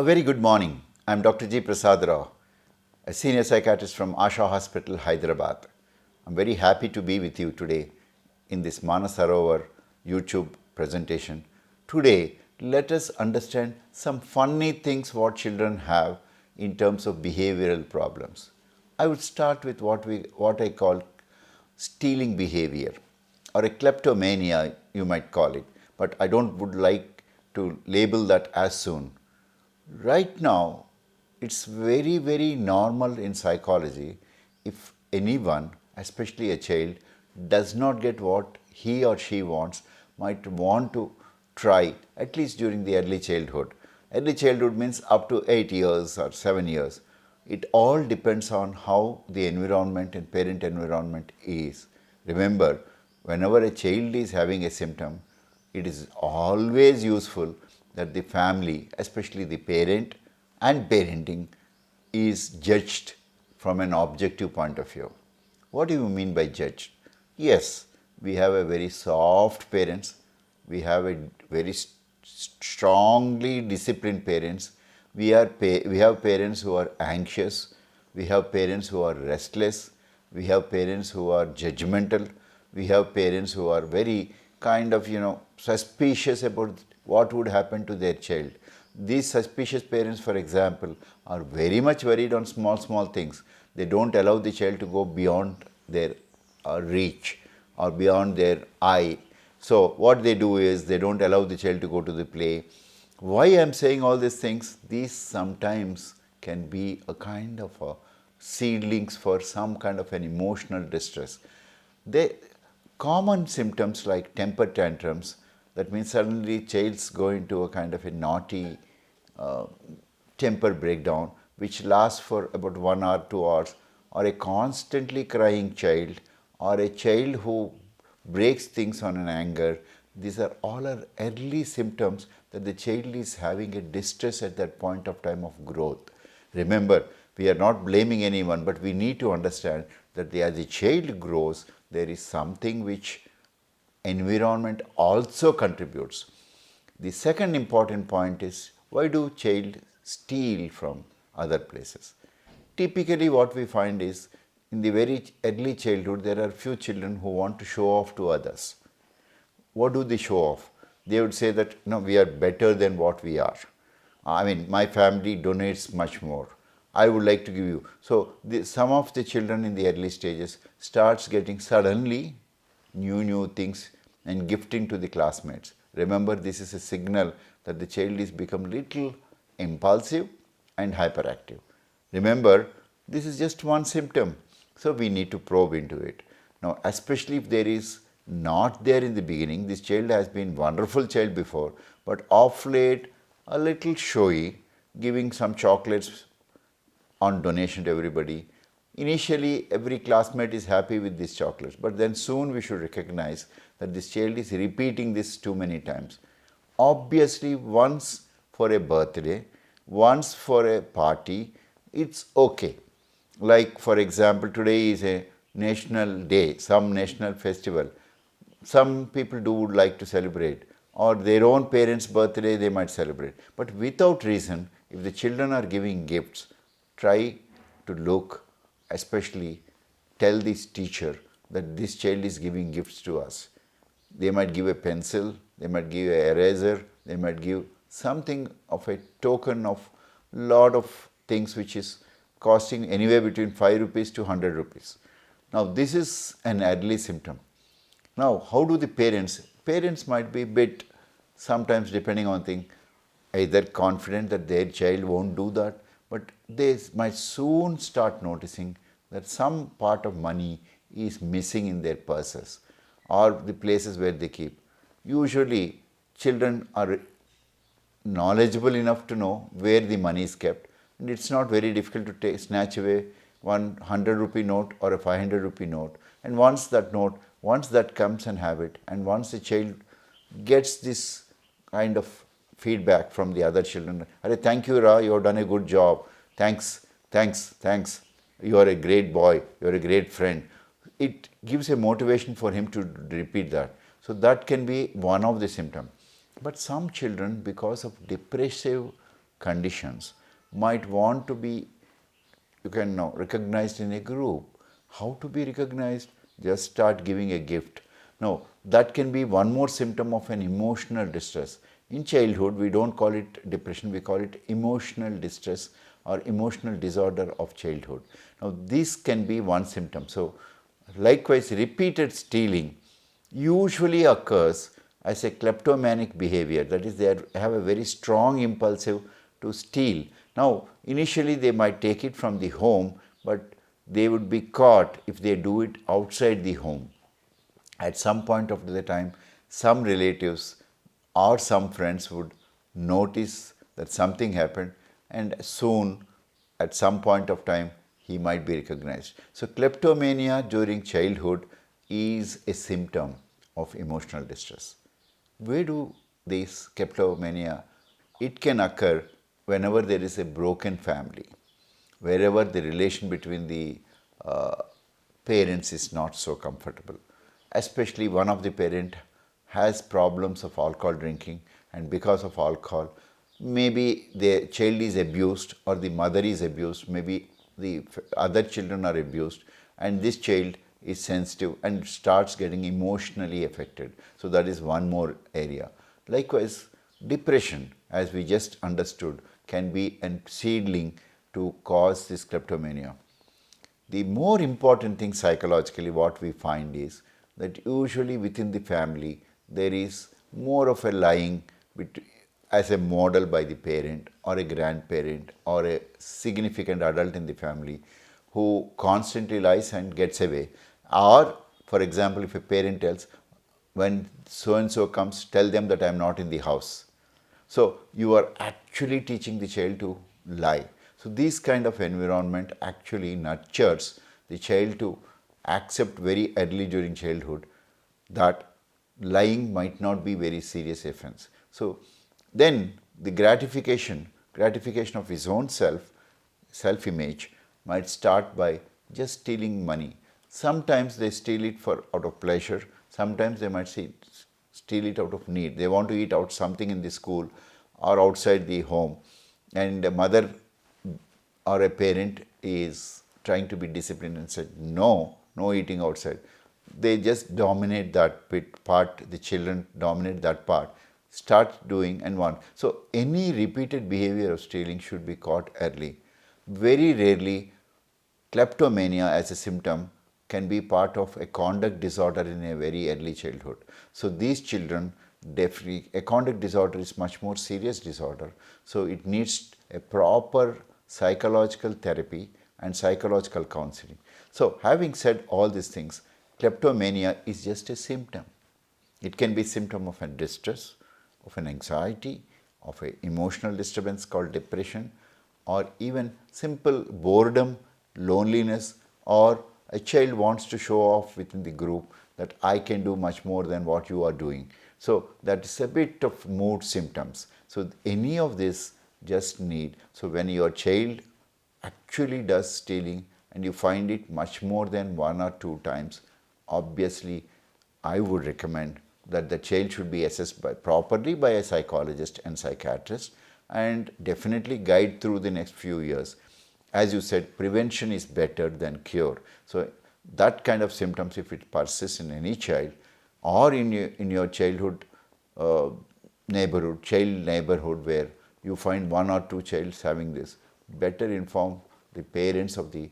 A very good morning. I'm Dr. G. Prasad Rao, a senior psychiatrist from Asha Hospital, Hyderabad. I'm very happy to be with you today in this Manasarovar YouTube presentation. Today, let us understand some funny things what children have in terms of behavioral problems. I would start with what I call stealing behavior or a kleptomania, you might call it, but I don't would like to label that as soon. Right now, it's very, very normal in psychology if anyone, especially a child, does not get what he or she wants, might want to try, at least during the early childhood. Early childhood means up to 8 years or 7 years. It all depends on how the environment and parent environment is. Remember, whenever a child is having a symptom, it is always useful that the family, especially the parent and parenting, is judged from an objective point of view. What do you mean by judged? Yes, we have a very soft parents, we have a very strongly disciplined parents, we have parents who are anxious, we have parents who are restless, we have parents who are judgmental, we have parents who are very kind of suspicious about what would happen to their child. These suspicious parents, for example, are very much worried on small things. They don't allow the child to go beyond their reach or beyond their eye. So what they do is they don't allow the child to go to the play. Why I am saying all these things? These sometimes can be a kind of a seedlings for some kind of an emotional distress. They common symptoms like temper tantrums, that means suddenly child's go into a kind of a naughty temper breakdown which lasts for about 1 hour, 2 hours, or a constantly crying child, or a child who breaks things on an anger. These are all our early symptoms that the child is having a distress at that point of time of growth. Remember, we are not blaming anyone, but we need to understand that as the child grows, there is something which environment also contributes. The second important point is, why do child steal from other places? Typically what we find is, in the very early childhood, there are few children who want to show off to others. What do they show off? They would say that, no, we are better than what we are. I mean, my family donates much more. I would like to give you. So some of the children in the early stages starts getting suddenly new things and gifting to the classmates. Remember, this is a signal that the child is become little impulsive and hyperactive. Remember, this is just one symptom, so we need to probe into it. Now, especially if there is not there in the beginning, this child has been wonderful child before, but off late a little showy, giving some chocolates on donation to everybody. Initially, every classmate is happy with these chocolates, but then soon we should recognize that this child is repeating this too many times. Obviously, once for a birthday, once for a party, it's okay. Like, for example, today is a national day, some national festival. Some people do would like to celebrate, or their own parents' birthday they might celebrate. But without reason, if the children are giving gifts, try to look, especially tell this teacher that this child is giving gifts to us. They might give a pencil, they might give an eraser, they might give something of a token of lot of things which is costing anywhere between 5 rupees to 100 rupees. Now this is an early symptom. Now how do the parents might be a bit, sometimes depending on thing, either confident that their child won't do that, but they might soon start noticing that some part of money is missing in their purses or the places where they keep. Usually children are knowledgeable enough to know where the money is kept, and it's not very difficult to snatch away 100 rupee note or a 500 rupee note. And once that comes and have it, and once the child gets this kind of feedback from the other children, thank you Ra, you have done a good job, thanks, you are a great boy, you are a great friend. It gives a motivation for him to repeat that. So that can be one of the symptoms. But some children, because of depressive conditions might want to be, you can know, recognized in a group. How to be recognized? Just start giving a gift. No, that can be one more symptom of an emotional distress. In childhood, we don't call it depression, we call it emotional distress or emotional disorder of childhood. Now, this can be one symptom. So, likewise, repeated stealing usually occurs as a kleptomanic behavior. That is, they have a very strong impulsive to steal. Now, initially they might take it from the home, but they would be caught if they do it outside the home. At some point of the time, some relatives or some friends would notice that something happened, and soon, at some point of time, he might be recognized. So, kleptomania during childhood is a symptom of emotional distress. Where do these kleptomania? It can occur whenever there is a broken family, wherever the relation between the parents is not so comfortable. Especially one of the parent has problems of alcohol drinking, and because of alcohol, maybe the child is abused or the mother is abused, maybe the other children are abused, and this child is sensitive and starts getting emotionally affected. So that is one more area. Likewise, depression, as we just understood, can be a seedling to cause this kleptomania. The more important thing psychologically, what we find is that usually within the family there is more of a lying as a model by the parent or a grandparent or a significant adult in the family who constantly lies and gets away. Or, for example, if a parent tells, when so and so comes, tell them that I am not in the house. So you are actually teaching the child to lie. So this kind of environment actually nurtures the child to accept very early during childhood that lying might not be very serious offense. So then the gratification of his own self-image might start by just stealing money. Sometimes they steal it out of pleasure. Sometimes they might steal it out of need. They want to eat out something in the school or outside the home, and a mother or a parent is trying to be disciplined and said, no eating outside. They just dominate that part, the children dominate that part, start doing and want. So any repeated behavior of stealing should be caught early. Very rarely, kleptomania as a symptom can be part of a conduct disorder in a very early childhood. So these children, definitely, a conduct disorder is much more serious disorder. So it needs a proper psychological therapy and psychological counseling. So having said all these things, kleptomania is just a symptom. It can be a symptom of a distress, of an anxiety, of an emotional disturbance called depression, or even simple boredom, loneliness, or a child wants to show off within the group that I can do much more than what you are doing. So that is a bit of mood symptoms. So any of this just need. So when your child actually does stealing and you find it much more than 1 or 2 times, obviously I would recommend that the child should be assessed properly by a psychologist and psychiatrist, and definitely guide through the next few years. As you said, prevention is better than cure. So that kind of symptoms, if it persists in any child or in your childhood child neighborhood where you find 1 or 2 childs having this, better inform the parents of the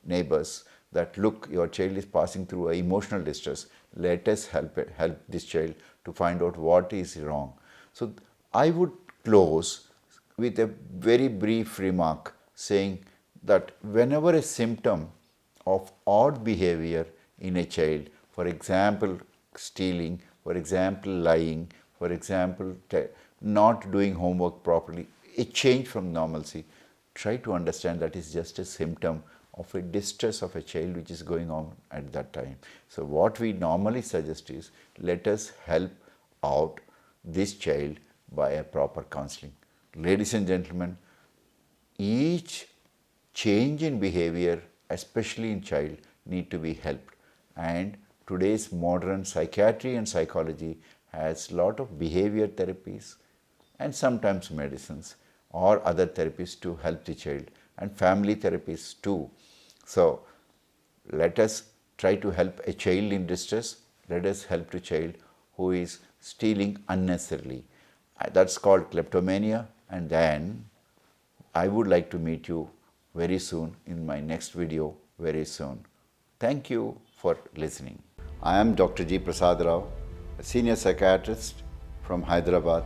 neighbors that, look, your child is passing through emotional distress. Let us help this child to find out what is wrong. So I would close with a very brief remark saying that whenever a symptom of odd behavior in a child, for example, stealing, for example, lying, for example, not doing homework properly, a change from normalcy, try to understand that is just a symptom of a distress of a child which is going on at that time. So what we normally suggest is, let us help out this child by a proper counseling. Ladies and gentlemen, each change in behavior, especially in child, need to be helped. And today's modern psychiatry and psychology has lot of behavior therapies and sometimes medicines. or other therapies to help the child, and family therapies too. So let us try to help a child in distress. Let us help the child who is stealing unnecessarily. That's called kleptomania. And then I would like to meet you very soon in my next video very soon. Thank you for listening. I am Dr. G. Prasad Rao, a senior psychiatrist from Hyderabad.